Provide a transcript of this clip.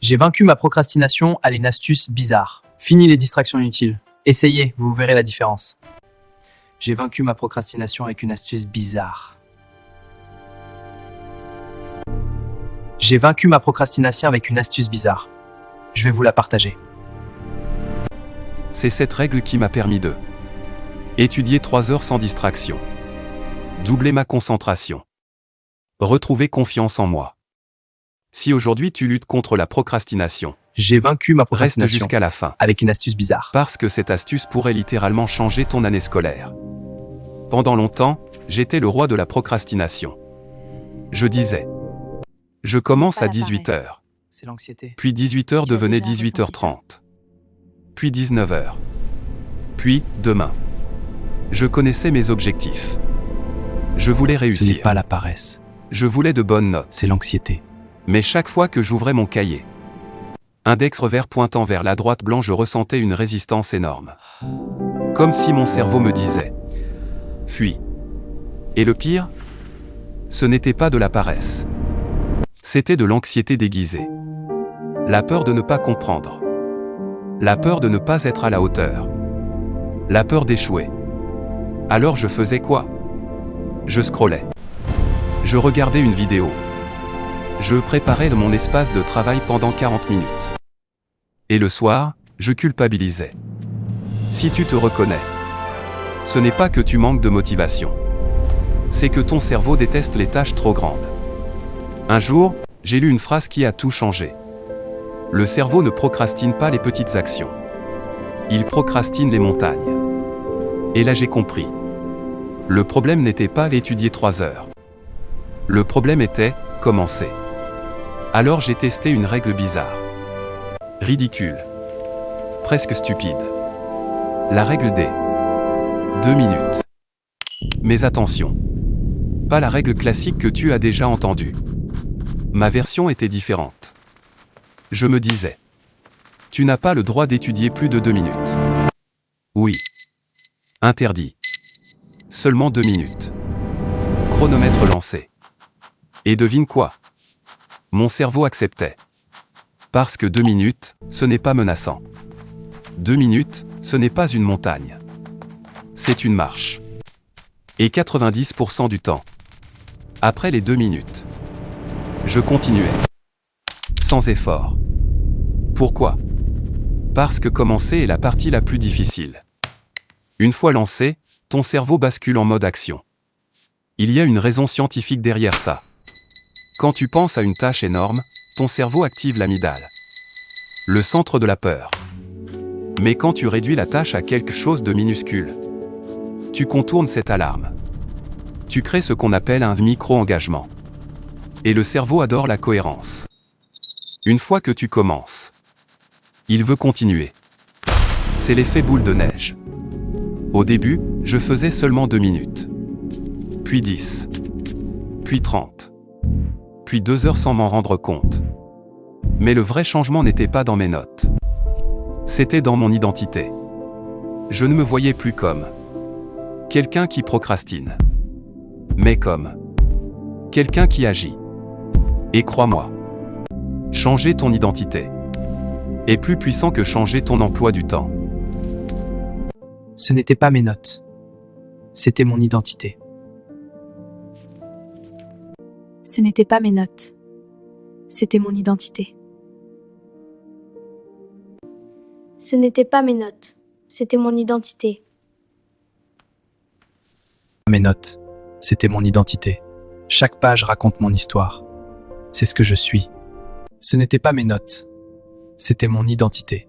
J'ai vaincu ma procrastination à une astuce bizarre. Fini les distractions inutiles. Essayez, vous verrez la différence. J'ai vaincu ma procrastination avec une astuce bizarre. J'ai vaincu ma procrastination avec une astuce bizarre. Je vais vous la partager. C'est cette règle qui m'a permis de étudier 3 heures sans distraction, doubler ma concentration, retrouver confiance en moi. Si aujourd'hui tu luttes contre la procrastination, J'ai vaincu ma reste procrastination jusqu'à la fin, avec une astuce bizarre. parce que cette astuce pourrait littéralement changer ton année scolaire. Pendant longtemps, j'étais le roi de la procrastination. Je disais, je commence à 18h, C'est l'anxiété. puis 18h devenait 18h30, puis 19h, puis demain. Je connaissais mes objectifs. Je voulais Ce n'est réussir. pas la paresse, Je voulais de bonnes notes. c'est l'anxiété. Mais chaque fois que j'ouvrais mon cahier, index revers pointant vers la droite blanche, je ressentais une résistance énorme. Comme si mon cerveau me disait « Fuis ». Et le pire, ce n'était pas de la paresse. C'était de l'anxiété déguisée. La peur de ne pas comprendre. La peur de ne pas être à la hauteur. La peur d'échouer. Alors je faisais quoi? Je scrollais. Je regardais une vidéo. Je préparais mon espace de travail pendant 40 minutes. Et le soir, je culpabilisais. Si tu te reconnais, ce n'est pas que tu manques de motivation. C'est que ton cerveau déteste les tâches trop grandes. Un jour, j'ai lu une phrase qui a tout changé. Le cerveau ne procrastine pas les petites actions. Il procrastine les montagnes. Et là j'ai compris. Le problème n'était pas d'étudier 3 heures. Le problème était, commencer. Alors j'ai testé une règle bizarre. Ridicule. Presque stupide. La règle des 2 minutes. Mais attention. Pas la règle classique que tu as déjà entendue. Ma version était différente. Je me disais. Tu n'as pas le droit d'étudier plus de 2 minutes. Oui. Interdit. Seulement 2 minutes. Chronomètre lancé. Et devine quoi? Mon cerveau acceptait. Parce que 2 minutes, ce n'est pas menaçant. 2 minutes, ce n'est pas une montagne. C'est une marche. Et 90% du temps. Après les 2 minutes, je continuais. Sans effort. Pourquoi? Parce que commencer est la partie la plus difficile. Une fois lancé, ton cerveau bascule en mode action. Il y a une raison scientifique derrière ça. Quand tu penses à une tâche énorme, ton cerveau active l'amygdale, le centre de la peur. Mais quand tu réduis la tâche à quelque chose de minuscule, tu contournes cette alarme. Tu crées ce qu'on appelle un micro-engagement. Et le cerveau adore la cohérence. Une fois que tu commences, il veut continuer. C'est l'effet boule de neige. Au début, je faisais seulement 2 minutes. Puis 10. Puis 30. Puis 2 heures sans m'en rendre compte. Mais le vrai changement n'était pas dans mes notes. C'était dans mon identité. Je ne me voyais plus comme quelqu'un qui procrastine, mais comme quelqu'un qui agit. Et crois-moi, changer ton identité est plus puissant que changer ton emploi du temps. Ce n'était pas mes notes. C'était mon identité. Ce n'était pas mes notes. C'était mon identité. Ce n'était pas mes notes. C'était mon identité. Mes notes, c'était mon identité. Chaque page raconte mon histoire. C'est ce que je suis. Ce n'était pas mes notes. C'était mon identité.